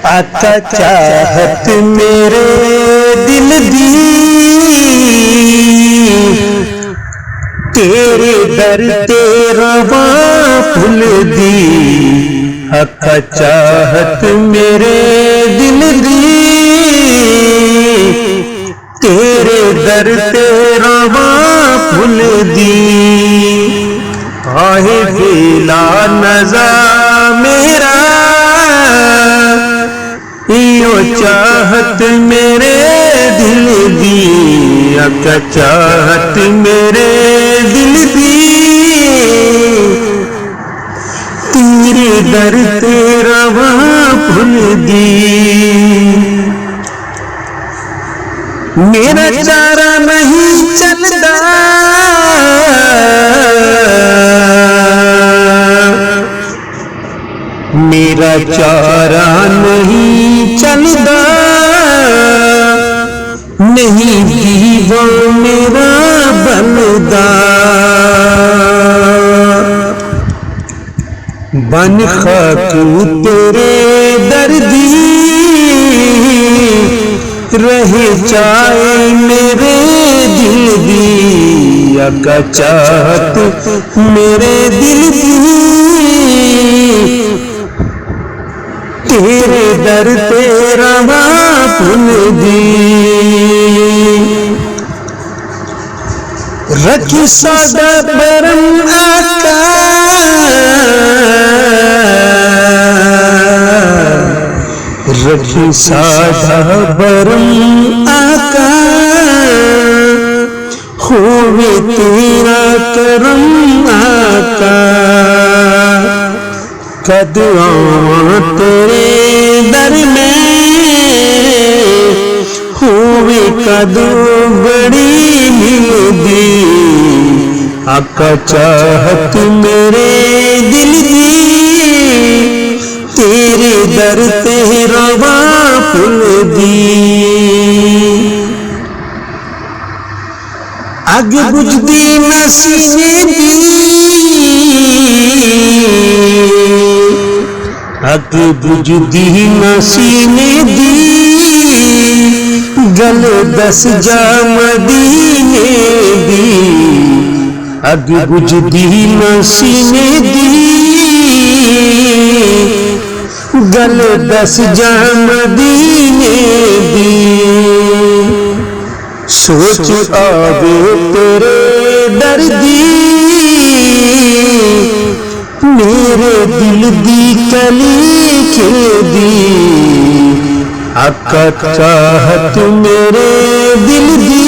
आका चाहत मेरे दिल दी, तेरे दर ते रवा फुल दी। आका चाहत मेरे दिल दी, तेरे दर ते रवा फुल दी। आहे वेला नज़ा मेरा, यो चाहत मेरे दिल दी। आका चाहत मेरे दिल दी, तेरे दर तेरा वहाँ फुल दी। मेरा चारा नहीं चलता, मेरा चारा नहीं चलता, नहीं दीवा मेरा बनदा। बन खाकू तेरे दर्दी, रहे चाहे मेरे दिल दी। आका चाहत मेरे दिल दी, तेरे दर तेरा फुल दी। रखी सादा परम आका, रखी सादा परम आका, होवे तेरा करम आका। कद आवां तेरे दर में, होवे कद बड़ी मिलदी। आका चाहत मेरे दिल दी, तेरे दर ते रवा फुल दी। अग बुझदी न सीने दी, अग बुझदी न सीने दी। गल दस जा मदीने दी, अग बुझदी न सीने दी। गल दस जा मदीने दी। सोच आवे तेरे दर दी, मेरे दिल दी कली खिलदी। आका चाहत मेरे दिल दी,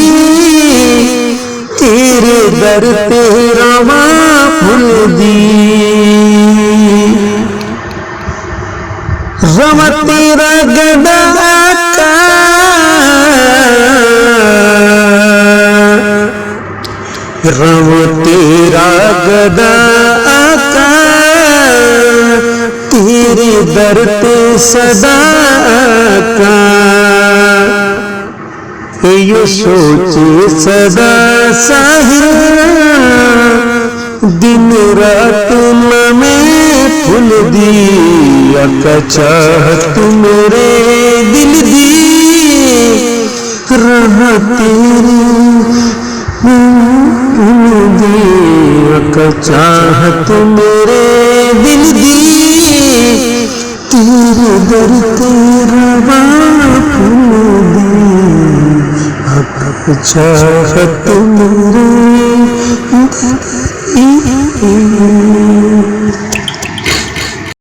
तेरे दर तेरा वहाँ फुल दी। रवा तेरा गदा आका, रवा तेरा गदा आका, तेरे दर पे सदा आका। यो सोचे सदा साहिर, दिन रात में फुल दी। आका चाहत मेरे दिल दी, रहा तेरी दी। आका चाहत मेरे दिल दी, तेरे दर तेरा फूल दी। आका चाहत मेरे